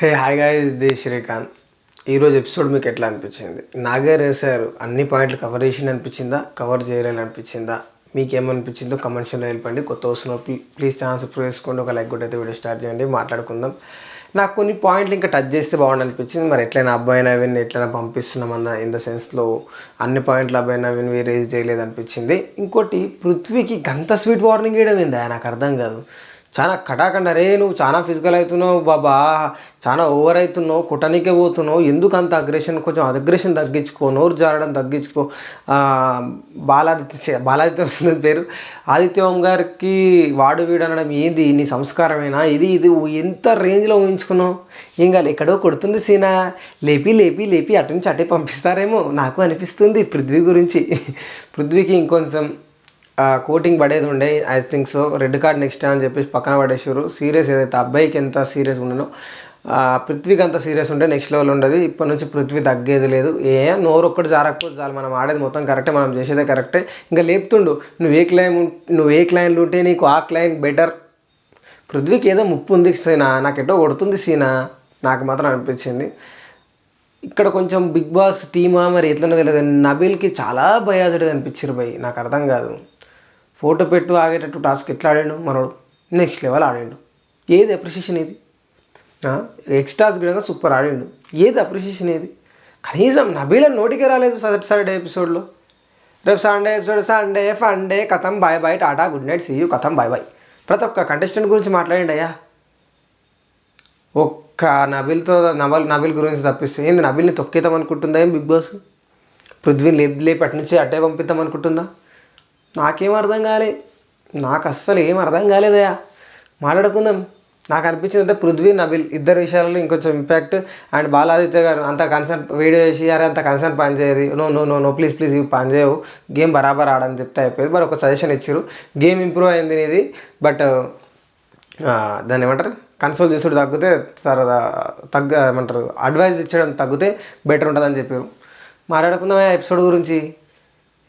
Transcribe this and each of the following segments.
Hey hi guys, the Srikanth. ఈరోజు episode మీకు ఎట్లా అనిపించింది? నాగే వేసారు అన్ని పాయింట్లు కవర్ చేసి అనిపించిందా, కవర్ చేయలేని అనిపించిందా? మీకేమనిపించిందో కమెంట్స్లో వెళ్ళిపోండి. కొత్త వస్తున్న ప్లీజ్ ఛానల్ సబ్స్క్రైబ్ చేసుకోండి. ఒక లైక్ కూడా అయితే వీడియో స్టార్ట్ చేయండి, మాట్లాడుకుందాం. నాకు కొన్ని పాయింట్లు ఇంకా టచ్ చేస్తే బాగుంది అనిపించింది. మరి ఎట్లయినా అబ్బాయి నవీన్ ఎట్లయినా పంపిస్తున్నామన్న ఇన్ ద సెన్స్లో అన్ని పాయింట్లు అబ్బాయి నవీన్ రేజ్ చేయలేదు అనిపించింది. ఇంకోటి, పృథ్వీకి గంత స్వీట్ వార్నింగ్ వేయడం ఏందా నాకు అర్థం కాదు. చాలా కటాకండ, రే నువ్వు చాలా ఫిజికల్ అవుతున్నావు బాబా, చాలా ఓవర్ అవుతున్నావు, కుటనికే పోతున్నావు, ఎందుకు అంత అగ్రెషన్, కొంచెం అగ్రెషన్ తగ్గించుకో, నోరు జారడం తగ్గించుకో. బాలాదిత్య వస్తుంది పేరు, ఆదిత్యం గారికి వాడు వీడు అనడం ఏంది? నీ సంస్కారమేనా ఇది? ఎంత రేంజ్లో ఊహించుకున్నావు? ఏం కాదు, ఎక్కడో కొడుతుంది సీనా, లేపి లేపి లేపి అటు నుంచి అటే పంపిస్తారేమో నాకు అనిపిస్తుంది పృథ్వీ గురించి. పృథ్వీకి ఇంకొంచెం కోటింగ్ పడేది ఉండే, I think so. Red card next అని చెప్పేసి పక్కన పడేసారు. సీరియస్ ఏదైతే అబ్బాయికి ఎంత సీరియస్ ఉండనో పృథ్వీకి అంత సీరియస్ ఉంటే నెక్స్ట్ లెవెల్ ఉండదు. ఇప్పటి నుంచి పృథ్వీ తగ్గేది లేదు. నోరు ఒక్కటి జారకపోతే చాలు, మనం ఆడేది మొత్తం కరెక్టే, మనం చేసేదే కరెక్టే. ఇంకా లేపుతుండు, నువ్వు ఏ క్లైన్లు ఉంటే నీకు ఆ క్లైన్ బెటర్. పృథ్వీకి ఏదో ముప్పు ఉంది సీనా, నాకెటో కొడుతుంది సీనా, నాకు మాత్రం అనిపించింది. ఇక్కడ కొంచెం బిగ్ బాస్ టీమా మరి ఎట్లనో తెలియదు, నబీల్కి చాలా భయాజుడిది అనిపించారు భయ్, నాకు అర్థం కాదు. ఫోటో పెట్టు ఆగేటట్టు టాస్క్ ఎట్లా ఆడాడు మనోడు, నెక్స్ట్ లెవెల్ ఆడాడు. ఏది అప్రిషియేషన్ ఇది? ఎక్స్ట్రాస్ కూడా సూపర్ ఆడాడు, ఏది అప్రిషియేషన్ ఏది? కనీసం నబీల్ నోటికే రాలేదు సాటర్డే ఎపిసోడ్లో. రేపు సండే ఎపిసోడ్, సండే ఫండే కథం, bye bye tata good night see you కథం బాయ్ బాయ్. ప్రతి ఒక్క కంటెస్టెంట్ గురించి మాట్లాడండి అయ్యా. ఒక్క నబీల్ గురించి తప్పిస్తే ఏంది? నబీల్ని తొక్కేద్దాం అనుకుంటుందా ఏం బిగ్ బాస్? పృథ్వీని లేపి అటు నుంచి అట్టే పంపిద్దాం అనుకుంటుందా? నాకేం అర్థం కాలే, నాకు అస్సలు ఏం అర్థం కాలేదయా. మాట్లాడుకుందాం. నాకు అనిపించింది అంటే పృథ్వీ నబీల్ ఇద్దరు విషయాలలో ఇంకొంచెం ఇంపాక్ట్. అండ్ బాలాదిత్య గారు అంత కన్సర్న్ వీడియో చేసి అరే అంత కన్సర్న్ పని చేయదు, no no no no please please ఇవి పని చేయవు, గేమ్ బరాబర్ ఆడని చెప్తే అయిపోయింది. మరి ఒక సజెషన్ ఇచ్చారు, గేమ్ ఇంప్రూవ్ అయింది ఇది, బట్ దాన్ని ఏమంటారు, కన్సోల్ చేసుడు తగ్గితే ఏమంటారు, అడ్వైజ్ ఇచ్చడం తగ్గితే బెటర్ ఉంటుందని చెప్పారు. మాట్లాడుకుందాం ఎపిసోడ్ గురించి.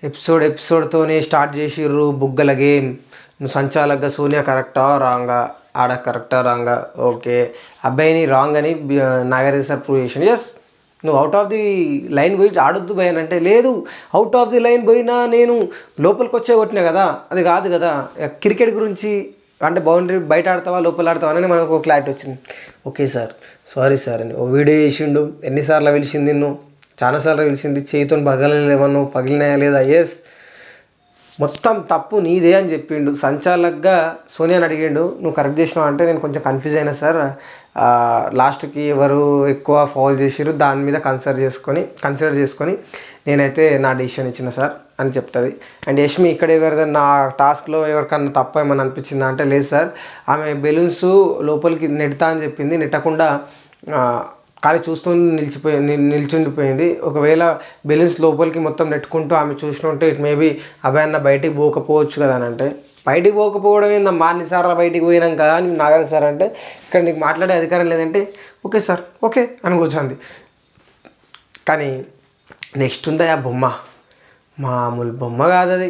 ఎపిసోడ్తోనే స్టార్ట్ చేసిర్రు బుగ్గల గేమ్. నువ్వు సంచాలకుగా సోనియా కరెక్టా రాంగా, ఆడ కరెక్టా రాంగా, ఓకే అబ్బాయిని రాంగ్ అని నాగరేజ్ సార్ ప్రూవ్ చేసాను. ఎస్, నువ్వు అవుట్ ఆఫ్ ది లైన్ పోయి ఆడొద్దు భయ్ అంటే, లేదు అవుట్ ఆఫ్ ది లైన్ పోయినా నేను లోపలికి వచ్చే కొట్టినా కదా, అది కాదు కదా. క్రికెట్ గురించి అంటే బౌండరీ బయట ఆడతావా లోపల ఆడతావా అని మనకు ఒక క్లారిటీ వచ్చింది. ఓకే సార్, సారీ సార్ అని ఓ వీడియో చేసిండు. ఎన్నిసార్లు పిలిచింది నిన్ను? చాలాసార్లు పిలిచింది. చేయితో పగలలేవను, పగిలినాయా లేదా? ఎస్, మొత్తం తప్పు నీదే అని చెప్పిండు. సంచాలకుగా సోనియాని అడిగిండు, నువ్వు కరెక్ట్ చేసినావు అంటే నేను కొంచెం కన్ఫ్యూజ్ అయినా సార్, లాస్ట్కి ఎవరు ఎక్కువ ఫౌల్ చేసిరు దాని మీద కన్సిడర్ చేసుకొని నేనైతే నా డెసిషన్ ఇచ్చిన సార్ అని చెప్తుంది. అండ్ యష్మి ఇక్కడ ఎవరిదన్నా టాస్క్లో ఎవరికన్నా తప్ప ఏమని అనిపించిందా అంటే, లేదు సార్ ఆమె బెలూన్స్ లోపలికి నెడతా అని చెప్పింది, నెట్టకుండా ఖాళీ చూస్తూ నిల్చుండిపోయింది. ఒకవేళ బెలూన్స్ లోపలికి మొత్తం నెట్టుకుంటూ ఆమె చూసినట్టు ఇట్ మేబీ అబ్బాయి అన్న బయటికి పోకపోవచ్చు కదా అని అంటే, బయటికి పోకపోవడం ఏందమ్మా, అన్నిసార్లు బయటికి పోయినాక అని నాగలి సార్ అంటే, ఇక్కడ నీకు మాట్లాడే అధికారం లేదంటే ఓకే సార్ ఓకే అని కూర్చోంది. కానీ నెక్స్ట్ ఉందా ఆ బొమ్మ, మామూలు బొమ్మ కాదు అది.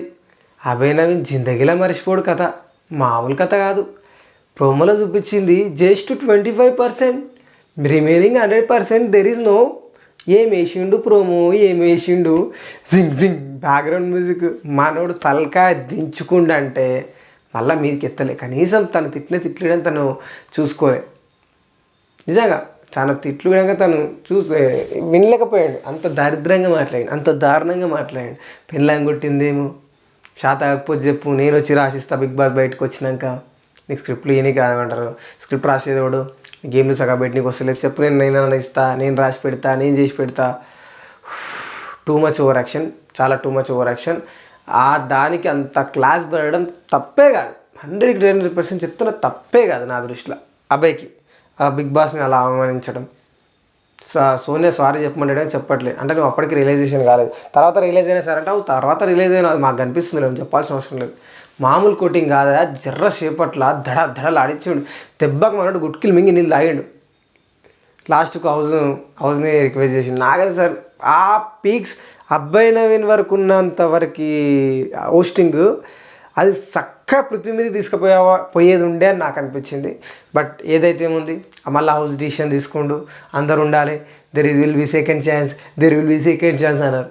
అభయ్ నవీన్ జిందగీలో మర్చిపోడు కథ, మామూలు కథ కాదు. ప్రోమోలో చూపించింది just 25%, remaining 100% there is no. ఏం వేసిండు ప్రోమో, ఏం వేసిండు, జింగ్ జింగ్ బ్యాక్గ్రౌండ్ మ్యూజిక్, మనోడు తలకాయ దించుకుండంటే మళ్ళీ మీదకి ఎత్తలే. కనీసం తను తిట్లేదని తను చూసుకోలే. నిజంగా చాలా తిట్లు కూడా తను వినలేకపోయాడు. అంత దరిద్రంగా మాట్లాడాడు, అంత దారుణంగా మాట్లాడాడు. పెళ్ళాం కొట్టిందేమో, శాత కాకపోతే చెప్పు, నేను వచ్చి రాసిస్తా బిగ్ బాస్ బయటకు వచ్చినాక, నీకు స్క్రిప్ట్లు ఏని కాదంటారు, స్క్రిప్ట్ రాసేవాడు గేమ్లు సగా పెట్టి నీకు వస్తలేదు చెప్పు, నేను ఇస్తా, నేను రాసి పెడతా, నేను చేసి పెడతా. టూ మచ్ ఓవర్ యాక్షన్, చాలా టూ మచ్ ఓవర్ యాక్షన్. దానికి అంత క్లాస్ పెరగడం తప్పే కాదు, 100% చెప్తున్నా, తప్పే కాదు నా దృష్టిలో. అబ్బాయికి బిగ్ బాస్ని అలా అవమానించడం, సోనియా సారీ చెప్పమంటే చెప్పట్లేదు అంటే నువ్వు అప్పటికి రియలైజేషన్ కాలేదు, తర్వాత రియలైజ్ అయినా సరే అంటే తర్వాత రియలైజ్ అయినా మాకు కనిపిస్తుంది లేదు, చెప్పాల్సిన అవసరం లేదు. మామూలు కోటింగ్ కాదా, జర్ర సేపట్ల దడలు ఆడించాడు. దెబ్బకు మనోడు గుట్కిలు మింగి నీళ్ళు తాగాడు. లాస్ట్కు హౌస్ని రిక్వెస్ట్ చేసిండు నాగల్ సార్. ఆ పీక్స్ అబ్బాయి నవీన్ వరకు ఉన్నంత వరకు హోస్టింగ్ అది పక్కా పృథ్వీ మీదకి పోయేది ఉండే అని నాకు అనిపించింది. బట్ ఏదైతే ఏముంది మళ్ళీ హౌస్ డిసిషన్ తీసుకోండు, అందరు ఉండాలి, విల్ బి సెకండ్ ఛాన్స్ అన్నారు.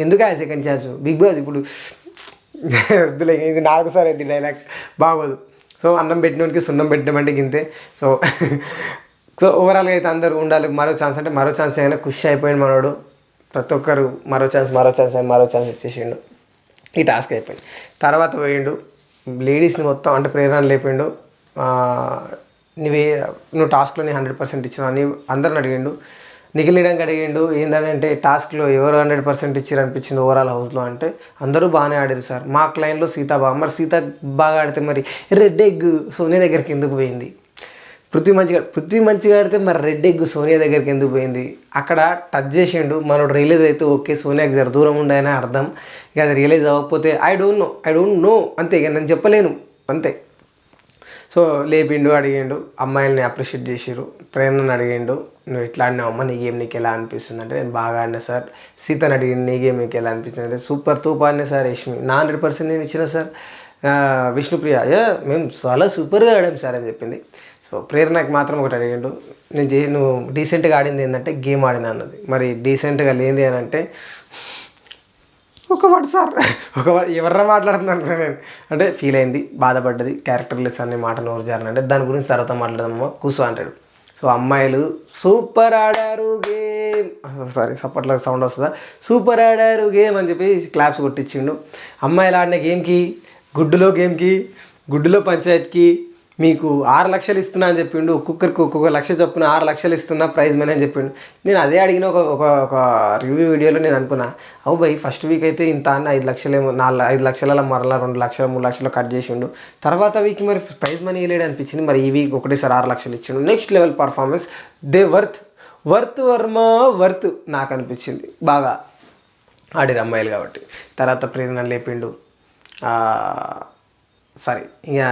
ఎందుకు ఆ సెకండ్ ఛాన్స్? బిగ్ బాస్ ఇప్పుడు వద్దులే, ఇది 4 సార్లు అయింది డైలాగ్, బాగోదు. సో అన్నం పెట్టినోడికి సున్నం పెట్టినామంటే గింతే. సో ఓవరాల్గా అయితే అందరూ ఉండాలి, మరో ఛాన్స్ అంటే మరో ఛాన్స్ అయినా ఖుషి అయిపోయింది మనోడు. ప్రతి ఒక్కరు మరో ఛాన్స్ ఇచ్చేసిండు. ఈ టాస్క్ అయిపోయింది. తర్వాత పోయిండు లేడీస్ని మొత్తం, అంటే ప్రేరణను లేపిండు. నువ్వు టాస్క్లో 100% ఇచ్చినావు అని అందరిని అడిగిండు. నిఖిలిడానికి అడిగిండు ఏంటంటే టాస్క్లో ఎవరు 100% ఇచ్చారు అనిపించింది ఓవరాల్ హౌస్లో అంటే అందరూ బాగానే ఆడారు సార్. మా క్లైన్లో సీత మరి సీత బాగా ఆడితే మరి రెడ్ ఎగ్ సోనియా దగ్గరికి ఎందుకు పోయింది? పృథ్వీ మంచిగా ఆడితే మరి రెడ్ ఎగ్ సోనియా దగ్గరికి ఎందుకు పోయింది? అక్కడ టచ్ చేసిండు మనోడు. రియలైజ్ అయితే ఓకే సోనియాకి జర దూరం ఉండేనే అర్థం. ఇక అది రియలైజ్ అవ్వకపోతే ఐ డోంట్ నో అంతే, ఇక నేను చెప్పలేను అంతే. సో లేపిండు, అడిగిండు, అమ్మాయిల్ని అప్రిషియేట్ చేసిరు. ప్రేరణను అడిగిండు, నువ్వు ఇట్లా ఆడినావు అమ్మ, నీ గేమ్ నీకు ఎలా అనిపిస్తుంది అంటే నేను బాగా ఆడినా సార్. సీతను అడిగిండు, నీ గేమ్ నీకు ఎలా అనిపిస్తుంది అంటే సూపర్ తూపు ఆడినా సార్. యష్మి 100% నేను ఇచ్చిన సార్. విష్ణుప్రియ మేము చాలా సూపర్గా ఆడాం సార్ అని చెప్పింది. సో ప్రేరణకి మాత్రం ఒకటి అడిగిండు, నువ్వు డీసెంట్గా ఆడింది ఏంటంటే గేమ్ ఆడినా అన్నది. మరి డీసెంట్గా లేనిది అని అంటే ఒక వర్డ్ సార్, ఎవర్రా మాట్లాడుతున్నాను నేను అంటే ఫీల్ అయింది, బాధపడ్డది, క్యారెక్టర్లెస్ అనే మాట నోరు జారనంటే దాని గురించి తర్వాత మాట్లాడదామా కూర్చో అంటాడు. సో అమ్మాయిలు సూపర్ ఆడారు గేమ్, సారీ సప్పట్లో సౌండ్ వస్తుందా, సూపర్ ఆడారు గేమ్ అని చెప్పి క్లాప్స్ కొట్టించిండు. అమ్మాయిలు ఆడిన గేమ్కి, గుడ్డులో పంచాయత్కి మీకు 6 లక్షలు ఇస్తున్నా అని చెప్పిండు. ఒక్కొక్కరికి ఒక్కొక్క లక్ష చొప్పున 6 లక్షలు ఇస్తున్నా ప్రైజ్ మనీ అని చెప్పిండు. నేను అదే అడిగిన ఒక రివ్యూ వీడియోలో నేను అనుకున్నా, అవు భయ్ ఫస్ట్ వీక్ అయితే ఇంత అన్న 5 లక్షలేమో 5 లక్షల మరలా 2 లక్షలు 3 లక్షలు కట్ చేసిండు. తర్వాత వీక్ మరి ప్రైజ్ మనీ ఇవ్వలేడు అనిపించింది. మరి ఈ వీక్ ఒకటేసారి 6 లక్షలు ఇచ్చిండు. Next level performance, they worth నాకు అనిపించింది. బాగా ఆడిరు అమ్మాయిలు కాబట్టి. తర్వాత ప్రేరణ లేపిండు. సారీ ఇక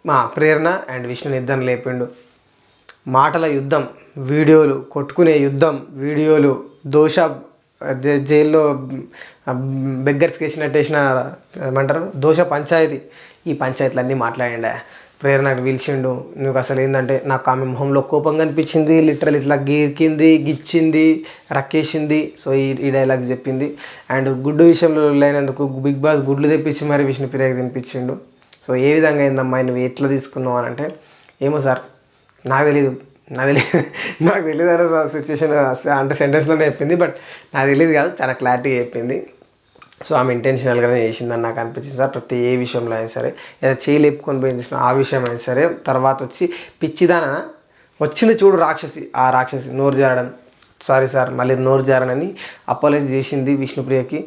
మా ప్రేరణ అండ్ విష్ణుని ఇద్దరిని లేపిండు. మాటల యుద్ధం, వీడియోలు కొట్టుకునే యుద్ధం, వీడియోలు దోష జైల్లో బెగ్గర్స్కి వేసినట్టేసిన ఏమంటారు దోష పంచాయతీ, ఈ పంచాయతీలన్నీ మాట్లాడిండా. ప్రేరణకు పిలిచిండు. నువ్వు అసలు ఏంటంటే నాకు ఆమె మొహంలో కోపం కనిపించింది, లిటరల్ ఇట్లా గీర్కింది, గిచ్చింది, రక్కేసింది. సో ఈ డైలాగ్స్ చెప్పింది. అండ్ గుడ్డు విషయంలో లేనందుకు బిగ్ బాస్ గుడ్లు తెప్పించి మరి విష్ణుప్రియకి తినిపించిండు. సో ఏ విధంగా అయిందమ్మా నువ్వు ఎట్లా తీసుకున్నావు అని అంటే ఏమో సార్ నాకు తెలియదు అనే సిచ్యువేషన్ అంటే సెంటెన్స్లోనే చెప్పింది. బట్ నాకు తెలియదు కాదు, చాలా క్లారిటీగా చెప్పింది. సో ఆమె ఇంటెన్షనల్గానే చేసిందని నాకు అనిపించింది సార్. ప్రతి ఏ విషయంలో అయినా సరే, ఏదో చేయలేపుకొని పోయింది చూసిన ఆ విషయం అయినా సరే. తర్వాత వచ్చి పిచ్చిదాన వచ్చింది చూడు రాక్షసి, ఆ రాక్షసి నోరు జారడం, సారీ సార్ మళ్ళీ నోరు జారనని అపాలైజ్ చేసింది విష్ణుప్రియకి.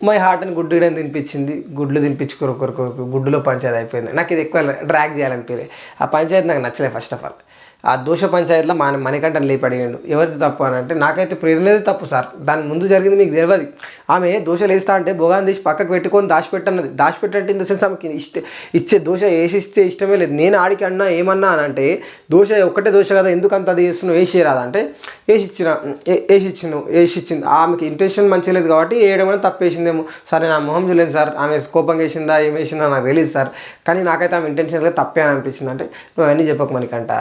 మై హార్ట్ అని గుడ్డు ఇడని తినిపించింది. గుడ్లు తినిపించుకోరు గుడ్డులో పంచాయతీ అయిపోయింది. నాకు ఇది ఎక్కువ డ్రాగ్ చేయాలనిపించలే. ఆ పంచాయతీ నాకు నచ్చలేదు. ఫస్ట్ ఆఫ్ ఆల్ ఆ దోష పంచాయతీలో మణికంఠని లేపి అడిగాడు ఎవరిది తప్పు అని అంటే నాకైతే ప్రేరణది తప్పు సార్. దాని ముందు జరిగింది మీకు తెలియదు. ఆమె దోశలు వేస్తా అంటే బొగాన్ తీసి పక్కకు పెట్టుకొని దాచిపెట్టన్నది. దాచిపెట్టంటే ఇన్ ద సెన్స్ ఆమెకి ఇచ్చే దోశ వేసిస్తే ఇష్టమే లేదు. నేను ఆడికి అన్నా ఏమన్నా అని అంటే దోశ ఒక్కటే దోశ కదా ఎందుకు అంత అది వేస్తున్నావు, వేసి రాదంటే వేసిచ్చింది. ఆమెకి ఇంటెన్షన్ మంచిగా లేదు కాబట్టి వేయడం అనేది తప్పేసిందేమో. సరే నా మొహం చూడలేదు సార్, ఆమె కోపం వేసిందా ఏం వేసిందా నాకు తెలియదు సార్, కానీ నాకైతే ఆమె ఇంటెన్షన్గా తప్పే అని అనిపించింది. అంటే నువ్వు అవన్నీ చెప్పక మనకంట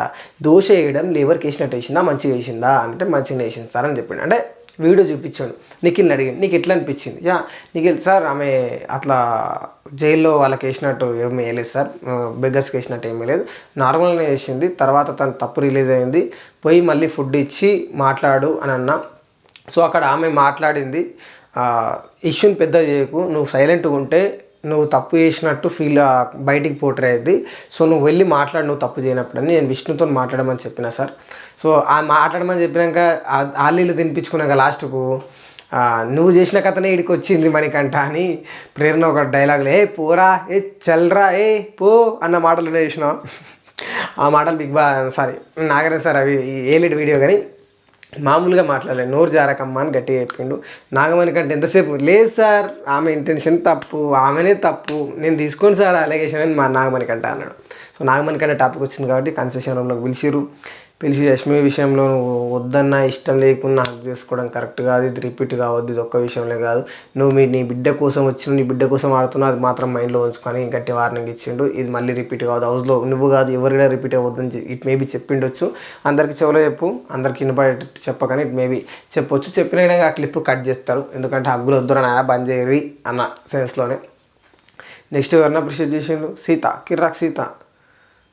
దోశ వేయడం లేవర్కి వేసినట్టు వేసిందా మంచిగా వేసిందా అంటే మంచిగా వేసింది సార్ అని చెప్పిండు. అంటే వీడియో చూపించాడు. నిఖిల్ని అడిగాడు నీకు ఎట్లా అనిపించింది? నిఖిల్ సార్ ఆమె అట్లా జైల్లో వాళ్ళకి వేసినట్టు ఏమీ వేయలేదు సార్, బెగ్గర్స్కి వేసినట్టు ఏమీ లేదు, నార్మల్గా వేసింది. తర్వాత తను తప్పు రిలీజ్ అయింది, పోయి మళ్ళీ ఫుడ్ ఇచ్చి మాట్లాడు అని అన్నా. సో అక్కడ ఆమె మాట్లాడింది, ఇష్యూని పెద్ద చేయకు, నువ్వు సైలెంట్గా ఉంటే నువ్వు తప్పు చేసినట్టు బయటికి పోర్ట్రే అయ్యింది. సో నువ్వు వెళ్ళి మాట్లాడు నువ్వు తప్పు చేయనప్పుడని నేను విష్ణుతో మాట్లాడమని చెప్పిన సార్. సో ఆ మాట్లాడమని చెప్పినాక ఆలీలు తినిపించుకున్నాక లాస్ట్కు నువ్వు చేసిన కథనే ఇడికి వచ్చింది మణికంఠ అని ప్రేరణ ఒక డైలాగులు పోరా చల్రా పో అన్న మాటలు చేసినావు. ఆ మాటలు బిగ్ బాస్ సారీ నాగరే సార్ అవి ఏలిడ్ వీడియో కానీ మామూలుగా మాట్లాడలేదు. నోరు జారకమ్మ అని గట్టిగా చెప్పిండు. నాగమణి కంటే ఎంతసేపు లేదు సార్ ఆమె ఇంటెన్షన్ తప్పు, ఆమెనే తప్పు, నేను తీసుకోను సార్ అలిగేషన్ అని మా నాగమణి కంటే అన్నాడు. సో నాగమణి కంటే టాపిక్ వచ్చింది కాబట్టి కన్సెషన్ రూమ్లోకి పిలిచి యష్మి విషయంలో నువ్వు వద్దన్నా ఇష్టం లేకున్నా హక్ చేసుకోవడం కరెక్ట్ కాదు, ఇది రిపీట్ కావద్దు, ఇది ఒక్క విషయంలో కాదు, నువ్వు నీ బిడ్డ కోసం వచ్చిన నీ బిడ్డ కోసం ఆడుతున్నావు, అది మాత్రం మైండ్లో ఉంచుకొని గట్టి వార్నింగ్ ఇచ్చిండు. ఇది మళ్ళీ రిపీట్ కావద్దు, హౌస్లో నువ్వు కాదు ఎవరైనా రిపీట్ అవ్వద్దని ఇట్ మేబీ చెప్పిండొచ్చు. అందరికీ చెవులో చెప్పు, అందరికీ వినపడేటట్టు చెప్పకని ఇట్ మేబీ చెప్పొచ్చు. చెప్పిన విధంగా ఆ క్లిప్ కట్ చేస్తారు, ఎందుకంటే హగ్గులు వద్దురని ఆయన బంద్ చేయరి అన్న సెన్స్లోనే. నెక్స్ట్ ఎవరిని అప్రిషియేట్ చేసిండు? సీత, కిర్రాక్ సీత.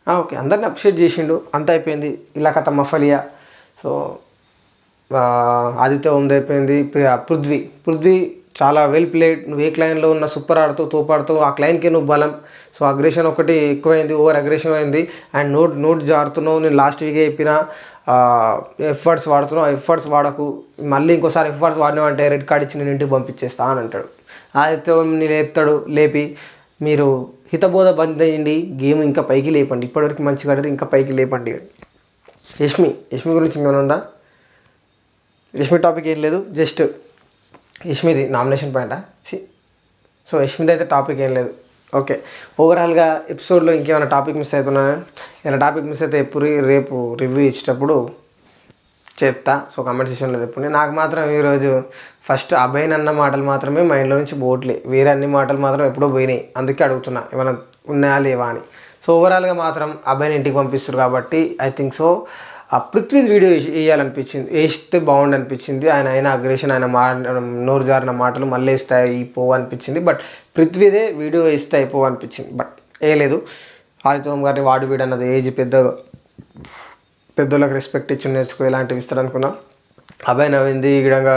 ఓకే, అందరిని అప్రిషియేట్ చేసిండు, అంత అయిపోయింది. ఇలా కథ మఫలియా. సో ఆదిత్య ఓంది అయిపోయింది. పృథ్వీ చాలా వెల్ ప్లేడ్. నువ్వు ఏ క్లైన్లో ఉన్న సూపర్ ఆడుతావు, తోపాడుతావు, ఆ క్లైన్కే నువ్వు బలం. సో అగ్రెషన్ ఒకటి ఎక్కువైంది, ఓవర్ అగ్రెషన్ అయింది. అండ్ నోట్ జారుతున్నావు. నేను లాస్ట్ వీకే చెప్పిన ఎఫర్ట్స్ వాడుతున్నావు, ఆ ఎఫర్ట్స్ వాడకు, మళ్ళీ ఇంకోసారి ఎఫర్ట్స్ వాడినావంటే రెడ్ కార్డ్ ఇచ్చి నేను ఇంటికి పంపించేస్తా అని అంటాడు. ఆదిత్య ఓంని లేపి మీరు హితబోధ బంద్ అయ్యండి, గేమ్ ఇంకా పైకి లేపండి, ఇప్పటివరకు మంచిగా ఆడారు, ఇంకా పైకి లేపండి. యష్మి గురించి ఇంకేమైనా ఉందా? యష్మి టాపిక్ ఏం లేదు, జస్ట్ యష్మిది నామినేషన్ పాయింటా? సో యష్మిది అయితే టాపిక్ ఏం లేదు. ఓకే, ఓవరాల్గా ఎపిసోడ్లో ఇంకేమైనా టాపిక్ మిస్ అవుతున్నాను. ఏమైనా టాపిక్ మిస్ అయితే ఎప్పుడు రేపు రివ్యూ ఇచ్చేటప్పుడు చెప్తా. సో కామెంట్ సెక్షన్లో చెప్పండి. నాకు మాత్రం ఈరోజు ఫస్ట్ అభయన్ అన్న మాటలు మాత్రమే మైండ్లో నుంచి పోవట్లే, వేరే అన్ని మాటలు మాత్రం ఎప్పుడో పోయినాయి. అందుకే అడుగుతున్నా ఏమైనా ఉన్నాయా లేవా అని. సో ఓవరాల్గా మాత్రం అభయన్ ఇంటికి పంపిస్తారు కాబట్టి I think so Prithvi video వేయాలనిపించింది, వేస్తే బాగుండు అనిపించింది. ఆయన అగ్రెషన్, ఆయన నోరు జారిన మాటలు మళ్ళీ వేస్తాయి పోవు అనిపించింది. బట్ పృథ్వీదే వీడియో వేస్తే అయిపోవు అనిపించింది, బట్ వేయలేదు. ఆదిత్య ఓం గారిని వాడు వీడు అన్నది ఏజ్ పెద్దోళ్ళకి రెస్పెక్ట్ ఇచ్చి నేర్చుకో ఇలాంటివి ఇస్తాడు అనుకున్నాం. అబ్బాయి నవ్వింది. ఈ విధంగా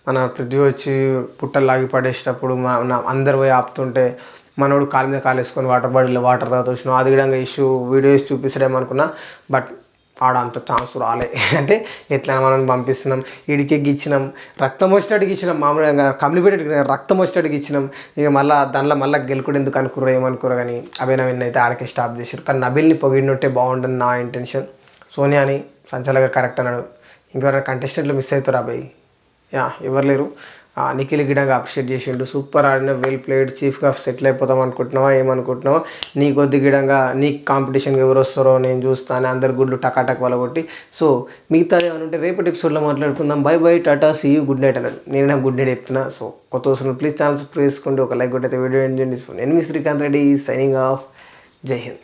మన పృథ్వీ వచ్చి పుట్టలు లాగి పడేసేటప్పుడు అందరు పోయి ఆపుతుంటే మనోడు కాలు మీద కాలు వేసుకొని వాటర్ బాటిల్లో వాటర్ తాగుతూ వచ్చినాం. అది విధంగా వీడియో వేసి చూపించడేమనుకున్నా, బట్ ఆడ అంత ఛాన్స్ రాలే. అంటే ఎట్లా మనం పంపిస్తున్నాం, ఇడికి ఇచ్చినాం, రక్తం వచ్చేటట్టుకి ఇచ్చినాం, మామూలుగా కంప్లీట్ రక్తం వచ్చేటట్టుకి ఇచ్చినాం. ఇక మళ్ళీ గెలుకుడు ఎందుకు అనుకుర్రో ఏమనుకుర్రో కానీ అభినవిన్ అయితే ఆడకే స్టాప్ చేశారు. కానీ నబిల్ని పొగిడినట్టే బాగుంటుంది నా ఇంటెన్షన్. సోనియాని సంచలగా కరెక్ట్ అన్నాడు. ఇంకెవరైనా కంటెస్టెంట్లు మిస్ అవుతారు అబ్బాయి? ఎవరు లేరు. నిఖిల్ గిడంగా అప్రిషియేట్ చేసిండు, సూపర్ ఆడిన, వెల్ ప్లేడ్, చీఫ్గా సెటిల్ అయిపోతాం అనుకుంటున్నావా ఏమనుకుంటున్నావా, నీ కొద్ది గిడంగా నీకు కాంపిటీషన్కి ఎవరు వస్తారో నేను చూస్తాను, అందరు గుడ్లు టకాటక్ వల్ల కొట్టి. సో మిగతాది ఏమైనా ఉంటే రేపటి ఎపిసోడ్లో మాట్లాడుకుందాం. Bye tata, see you, good night అన్నాడు. నేను గుడ్ నైట్ చెప్తున్నా. సో కొత్త వస్తున్నారు ప్లీజ్ ఛానల్ సబ్స్క్రైబ్ చేసుకోండి, ఒక లైక్ కొట్టయితే వీడియో ఎండ్ చేయండి. సో నేను మీ శ్రీకాంత్ రెడ్డి, సైనింగ్ ఆఫ్. జై హింద్.